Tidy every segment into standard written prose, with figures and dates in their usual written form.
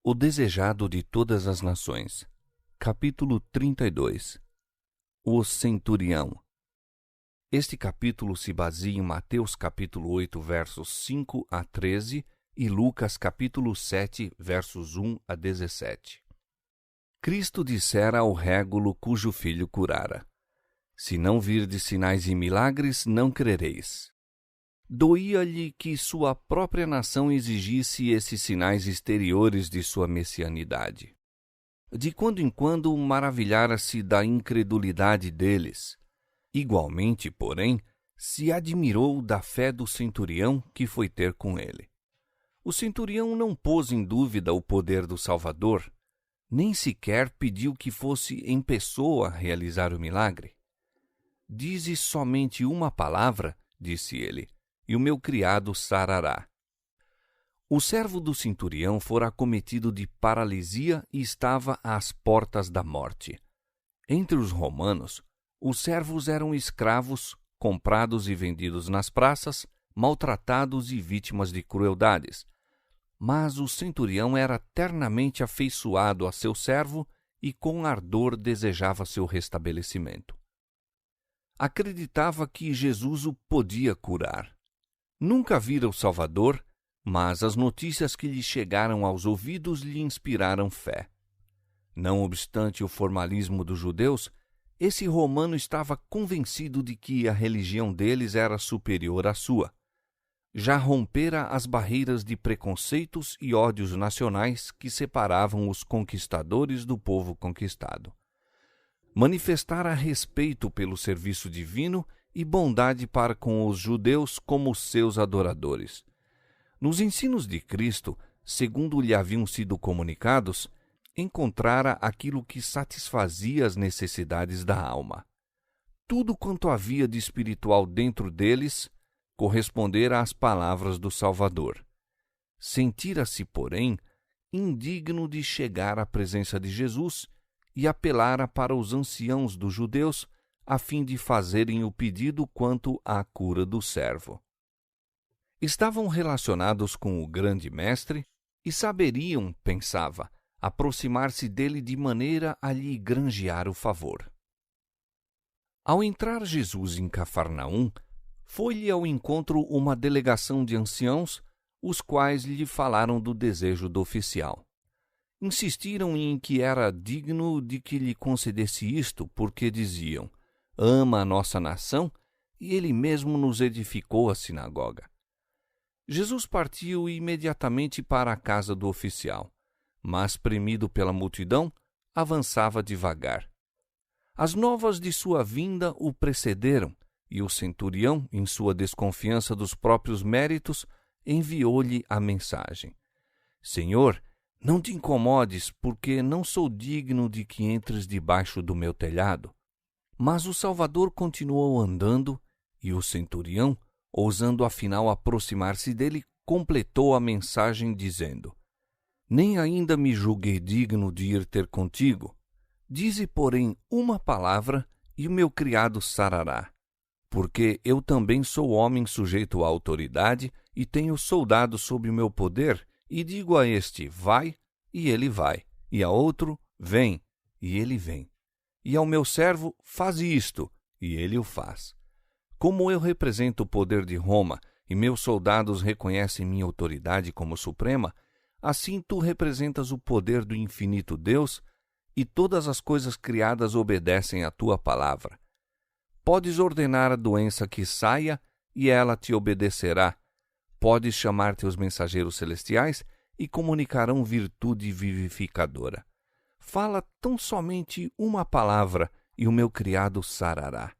O desejado de todas as nações. Capítulo 32. O centurião. Este capítulo se baseia em Mateus capítulo 8, versos 5 a 13 e Lucas capítulo 7, versos 1 a 17. Cristo dissera ao régulo cujo filho curara: Se não virdes sinais e milagres, não crereis. Doía-lhe que sua própria nação exigisse esses sinais exteriores de sua messianidade. De quando em quando maravilhara-se da incredulidade deles. Igualmente, porém, se admirou da fé do centurião que foi ter com ele. O centurião não pôs em dúvida o poder do Salvador, nem sequer pediu que fosse em pessoa realizar o milagre. Dize somente uma palavra, disse ele, e o meu criado sarará. O servo do centurião fora acometido de paralisia e estava às portas da morte. Entre os romanos, os servos eram escravos, comprados e vendidos nas praças, maltratados e vítimas de crueldades. Mas o centurião era ternamente afeiçoado a seu servo e com ardor desejava seu restabelecimento. Acreditava que Jesus o podia curar. Nunca vira o Salvador, mas as notícias que lhe chegaram aos ouvidos lhe inspiraram fé. Não obstante o formalismo dos judeus, esse romano estava convencido de que a religião deles era superior à sua. Já rompera as barreiras de preconceitos e ódios nacionais que separavam os conquistadores do povo conquistado. Manifestara respeito pelo serviço divino e bondade para com os judeus como seus adoradores. Nos ensinos de Cristo, segundo lhe haviam sido comunicados, encontrara aquilo que satisfazia as necessidades da alma. Tudo quanto havia de espiritual dentro deles correspondera às palavras do Salvador. Sentira-se, porém, indigno de chegar à presença de Jesus e apelara para os anciãos dos judeus a fim de fazerem o pedido quanto à cura do servo. Estavam relacionados com o grande mestre e saberiam, pensava, aproximar-se dele de maneira a lhe granjear o favor. Ao entrar Jesus em Cafarnaum, foi-lhe ao encontro uma delegação de anciãos, os quais lhe falaram do desejo do oficial. Insistiram em que era digno de que lhe concedesse isto, porque diziam: ama a nossa nação e ele mesmo nos edificou a sinagoga. Jesus partiu imediatamente para a casa do oficial, mas, premido pela multidão, avançava devagar. As novas de sua vinda o precederam, e o centurião, em sua desconfiança dos próprios méritos, enviou-lhe a mensagem: Senhor, não te incomodes, porque não sou digno de que entres debaixo do meu telhado. Mas o Salvador continuou andando, e o centurião, ousando afinal aproximar-se dele, completou a mensagem dizendo: Nem ainda me julguei digno de ir ter contigo. Dize, porém, uma palavra, e o meu criado sarará. Porque eu também sou homem sujeito à autoridade, e tenho soldados sob o meu poder, e digo a este: vai, e ele vai, e a outro: vem, e ele vem. E ao meu servo, faz isto, e ele o faz. Como eu represento o poder de Roma, e meus soldados reconhecem minha autoridade como suprema, assim tu representas o poder do infinito Deus, e todas as coisas criadas obedecem à tua palavra. Podes ordenar a doença que saia, e ela te obedecerá. Podes chamar teus mensageiros celestiais, e comunicarão virtude vivificadora. Fala tão somente uma palavra, e o meu criado sarará.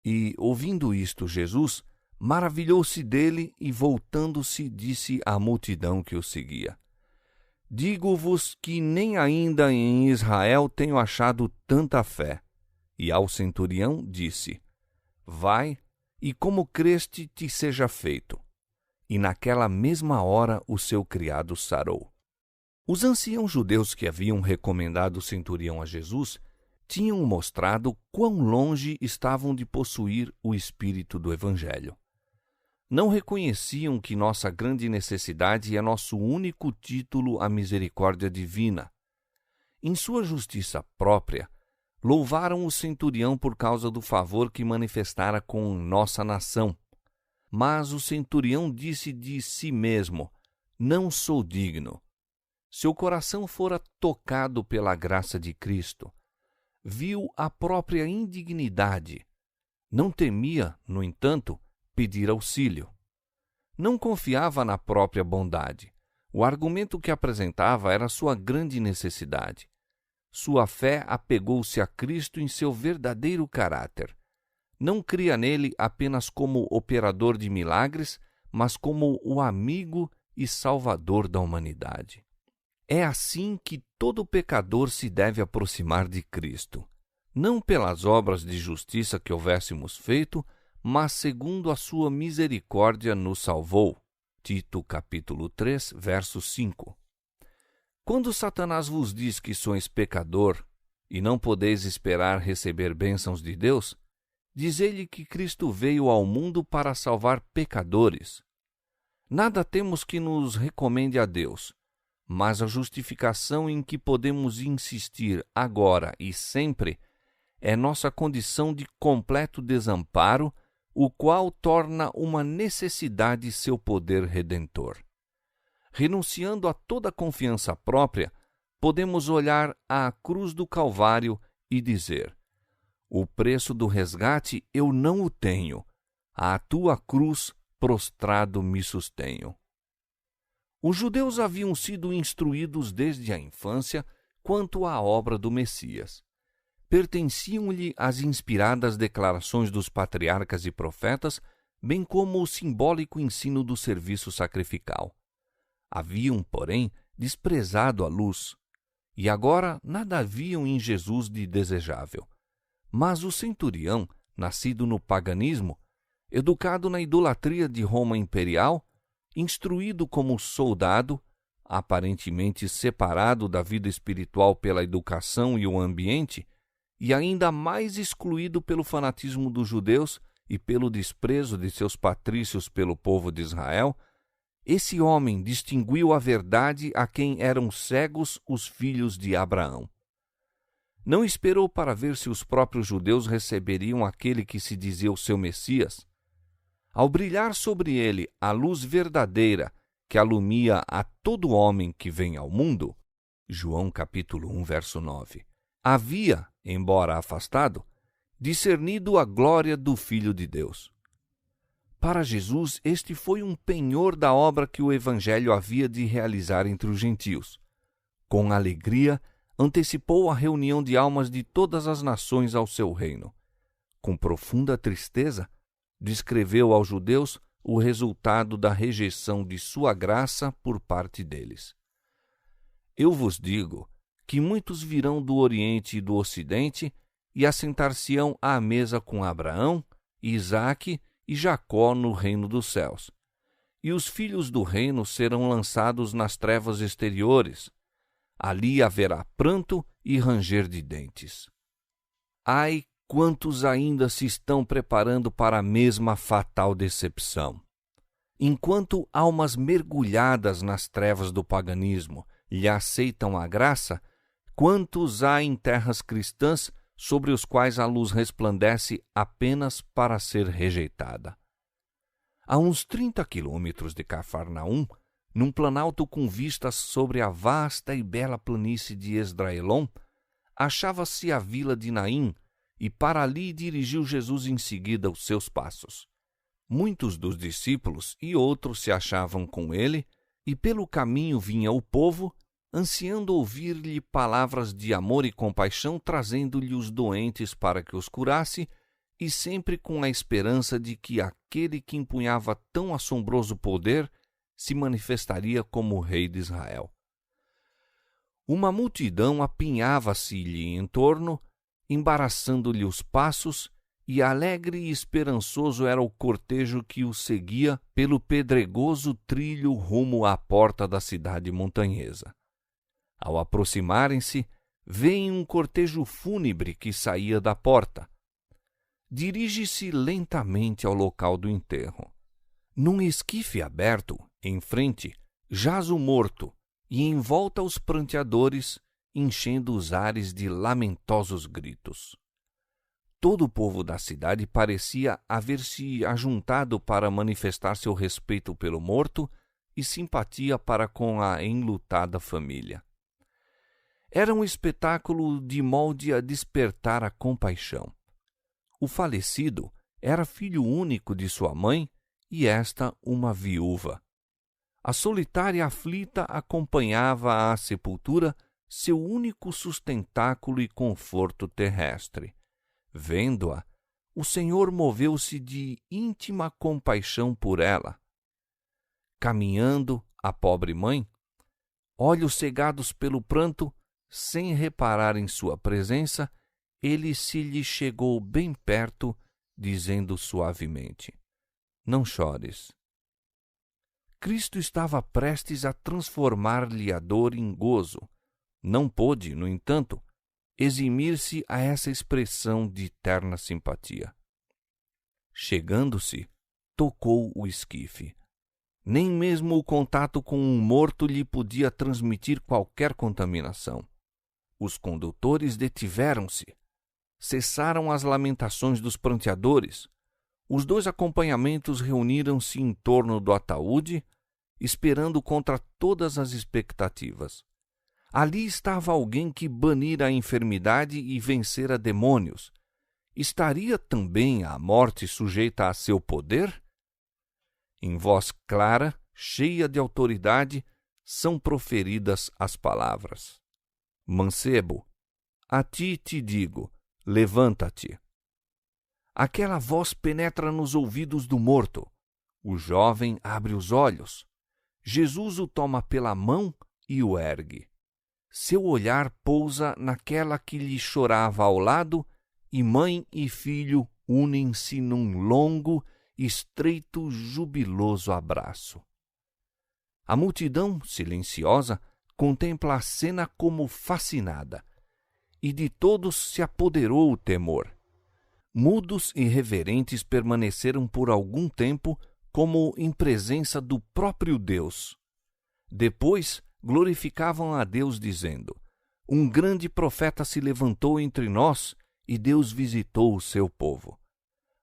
E, ouvindo isto, Jesus maravilhou-se dele e, voltando-se, disse à multidão que o seguia: Digo-vos que nem ainda em Israel tenho achado tanta fé. E ao centurião disse: Vai, e como creste te seja feito. E naquela mesma hora o seu criado sarou. Os anciãos judeus que haviam recomendado o centurião a Jesus tinham mostrado quão longe estavam de possuir o espírito do Evangelho. Não reconheciam que nossa grande necessidade é nosso único título à misericórdia divina. Em sua justiça própria, louvaram o centurião por causa do favor que manifestara com nossa nação. Mas o centurião disse de si mesmo: não sou digno. Seu coração fora tocado pela graça de Cristo. Viu a própria indignidade. Não temia, no entanto, pedir auxílio. Não confiava na própria bondade. O argumento que apresentava era sua grande necessidade. Sua fé apegou-se a Cristo em seu verdadeiro caráter. Não cria nele apenas como operador de milagres, mas como o amigo e salvador da humanidade. É assim que todo pecador se deve aproximar de Cristo, não pelas obras de justiça que houvéssemos feito, mas segundo a sua misericórdia nos salvou. Tito capítulo 3, verso 5. Quando Satanás vos diz que sois pecador e não podeis esperar receber bênçãos de Deus, diz-lhe que Cristo veio ao mundo para salvar pecadores. Nada temos que nos recomende a Deus, mas a justificação em que podemos insistir agora e sempre é nossa condição de completo desamparo, o qual torna uma necessidade seu poder redentor. Renunciando a toda confiança própria, podemos olhar à cruz do Calvário e dizer: o preço do resgate eu não o tenho, à tua cruz prostrado me sustenho. Os judeus haviam sido instruídos desde a infância quanto à obra do Messias. Pertenciam-lhe as inspiradas declarações dos patriarcas e profetas, bem como o simbólico ensino do serviço sacrificial. Haviam, porém, desprezado a luz, e agora nada haviam em Jesus de desejável. Mas o centurião, nascido no paganismo, educado na idolatria de Roma imperial, instruído como soldado, aparentemente separado da vida espiritual pela educação e o ambiente, e ainda mais excluído pelo fanatismo dos judeus e pelo desprezo de seus patrícios pelo povo de Israel, esse homem distinguiu a verdade a quem eram cegos os filhos de Abraão. Não esperou para ver se os próprios judeus receberiam aquele que se dizia o seu Messias. Ao brilhar sobre ele a luz verdadeira que alumia a todo homem que vem ao mundo, João capítulo 1, verso 9, havia, embora afastado, discernido a glória do Filho de Deus. Para Jesus, este foi um penhor da obra que o Evangelho havia de realizar entre os gentios. Com alegria, antecipou a reunião de almas de todas as nações ao seu reino. Com profunda tristeza, descreveu aos judeus o resultado da rejeição de sua graça por parte deles. Eu vos digo que muitos virão do Oriente e do Ocidente e assentar-se-ão à mesa com Abraão, Isaque e Jacó no reino dos céus. E os filhos do reino serão lançados nas trevas exteriores. Ali haverá pranto e ranger de dentes. Ai, quantos ainda se estão preparando para a mesma fatal decepção! Enquanto almas mergulhadas nas trevas do paganismo lhe aceitam a graça, quantos há em terras cristãs sobre os quais a luz resplandece apenas para ser rejeitada? A uns 30 quilômetros de Cafarnaum, num planalto com vistas sobre a vasta e bela planície de Esdraelon, achava-se a vila de Naim, e para ali dirigiu Jesus em seguida os seus passos. Muitos dos discípulos e outros se achavam com ele, e pelo caminho vinha o povo, ansiando ouvir-lhe palavras de amor e compaixão, trazendo-lhe os doentes para que os curasse, e sempre com a esperança de que aquele que empunhava tão assombroso poder se manifestaria como o rei de Israel. Uma multidão apinhava-se-lhe em torno, embaraçando-lhe os passos, e alegre e esperançoso era o cortejo que o seguia pelo pedregoso trilho rumo à porta da cidade montanhesa. Ao aproximarem-se, veem um cortejo fúnebre que saía da porta. Dirige-se lentamente ao local do enterro. Num esquife aberto, em frente, jaz o morto, e em volta os pranteadores, enchendo os ares de lamentosos gritos. Todo o povo da cidade parecia haver se ajuntado para manifestar seu respeito pelo morto e simpatia para com a enlutada família. Era um espetáculo de molde a despertar a compaixão. O falecido era filho único de sua mãe e esta uma viúva. A solitária aflita acompanhava à sepultura seu único sustentáculo e conforto terrestre. Vendo-a, o Senhor moveu-se de íntima compaixão por ela. Caminhando, a pobre mãe, olhos cegados pelo pranto, sem reparar em sua presença, ele se lhe chegou bem perto, dizendo suavemente: "Não chores." Cristo estava prestes a transformar-lhe a dor em gozo. Não pôde, no entanto, eximir-se a essa expressão de terna simpatia. Chegando-se, tocou o esquife. Nem mesmo o contato com um morto lhe podia transmitir qualquer contaminação. Os condutores detiveram-se. Cessaram as lamentações dos pranteadores. Os dois acompanhamentos reuniram-se em torno do ataúde, esperando contra todas as expectativas. Ali estava alguém que banira a enfermidade e vencera demônios. Estaria também a morte sujeita a seu poder? Em voz clara, cheia de autoridade, são proferidas as palavras: "Mancebo, a ti te digo, levanta-te." Aquela voz penetra nos ouvidos do morto. O jovem abre os olhos. Jesus o toma pela mão e o ergue. Seu olhar pousa naquela que lhe chorava ao lado, e mãe e filho unem-se num longo, estreito, jubiloso abraço. A multidão, silenciosa, contempla a cena como fascinada, e de todos se apoderou o temor. Mudos e reverentes permaneceram por algum tempo como em presença do próprio Deus. Depois glorificavam a Deus, dizendo: "Um grande profeta se levantou entre nós e Deus visitou o seu povo."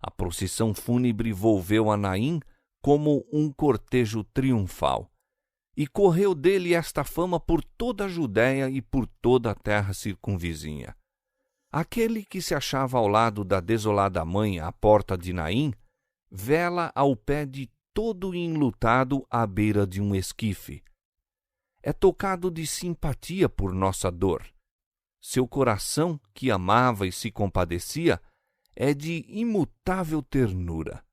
A procissão fúnebre volveu a Naim como um cortejo triunfal, e correu dele esta fama por toda a Judéia e por toda a terra circunvizinha. Aquele que se achava ao lado da desolada mãe à porta de Naim vela ao pé de todo enlutado à beira de um esquife. É tocado de simpatia por nossa dor. Seu coração, que amava e se compadecia, é de imutável ternura.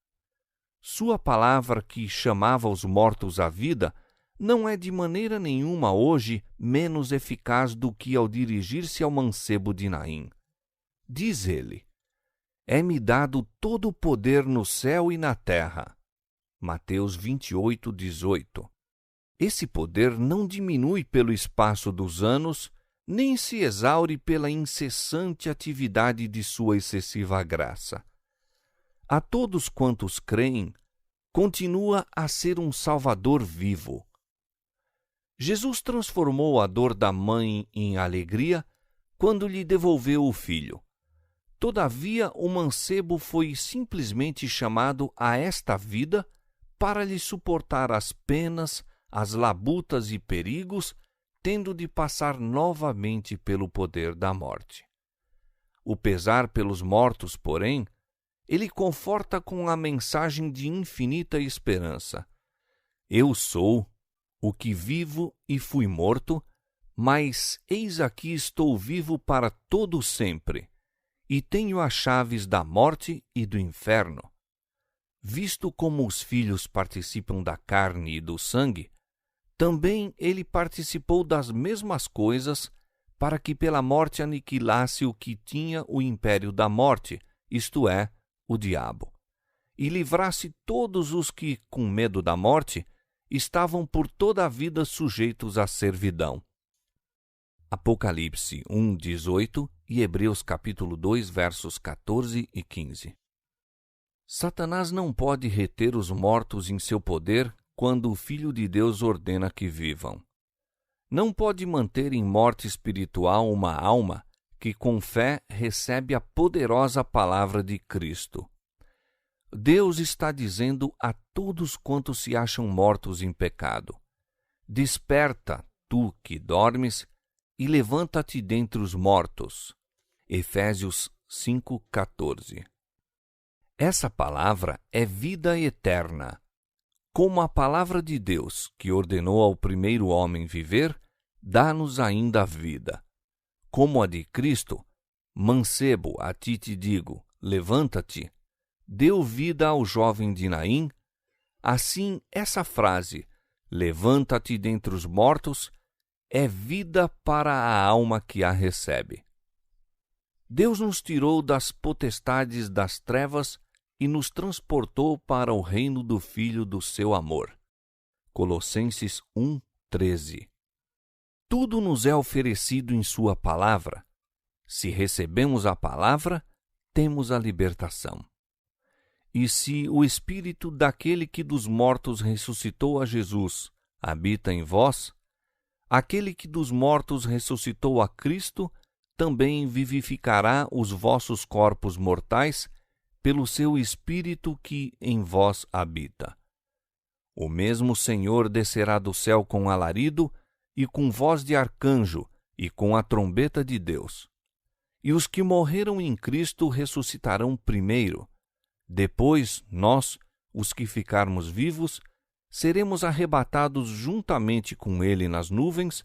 Sua palavra, que chamava os mortos à vida, não é de maneira nenhuma hoje menos eficaz do que ao dirigir-se ao mancebo de Naim. Diz ele: "É-me dado todo o poder no céu e na terra." Mateus 28:18. Esse poder não diminui pelo espaço dos anos, nem se exaure pela incessante atividade de sua excessiva graça. A todos quantos creem, continua a ser um Salvador vivo. Jesus transformou a dor da mãe em alegria quando lhe devolveu o filho. Todavia, o mancebo foi simplesmente chamado a esta vida para lhe suportar as penas, as labutas e perigos, tendo de passar novamente pelo poder da morte. O pesar pelos mortos, porém, ele conforta com a mensagem de infinita esperança: "Eu sou o que vivo e fui morto, mas eis aqui estou vivo para todo sempre, e tenho as chaves da morte e do inferno." Visto como os filhos participam da carne e do sangue, também ele participou das mesmas coisas, para que pela morte aniquilasse o que tinha o império da morte, isto é, o diabo, e livrasse todos os que, com medo da morte, estavam por toda a vida sujeitos à servidão. Apocalipse 1:18 e Hebreus capítulo 2, versos 14 e 15. Satanás não pode reter os mortos em seu poder quando o Filho de Deus ordena que vivam. Não pode manter em morte espiritual uma alma que com fé recebe a poderosa palavra de Cristo. Deus está dizendo a todos quantos se acham mortos em pecado: desperta, tu que dormes, e levanta-te dentre os mortos. Efésios 5,14. Essa palavra é vida eterna. Como a palavra de Deus, que ordenou ao primeiro homem viver, dá-nos ainda a vida. Como a de Cristo, mancebo, a ti te digo, levanta-te, deu vida ao jovem de Naim, assim essa frase, levanta-te dentre os mortos, é vida para a alma que a recebe. Deus nos tirou das potestades das trevas e nos transportou para o reino do Filho do seu amor. Colossenses 1:13. Tudo nos é oferecido em sua palavra. Se recebemos a palavra, temos a libertação. E se o Espírito daquele que dos mortos ressuscitou a Jesus habita em vós, aquele que dos mortos ressuscitou a Cristo também vivificará os vossos corpos mortais pelo seu Espírito que em vós habita. O mesmo Senhor descerá do céu com alarido e com voz de arcanjo e com a trombeta de Deus. E os que morreram em Cristo ressuscitarão primeiro. Depois, nós, os que ficarmos vivos, seremos arrebatados juntamente com Ele nas nuvens,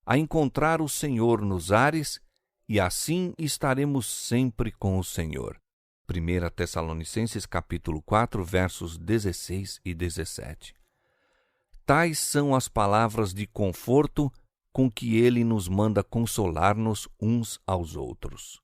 a encontrar o Senhor nos ares, e assim estaremos sempre com o Senhor. 1 Tessalonicenses capítulo 4, versos 16 e 17. Tais são as palavras de conforto com que ele nos manda consolar-nos uns aos outros.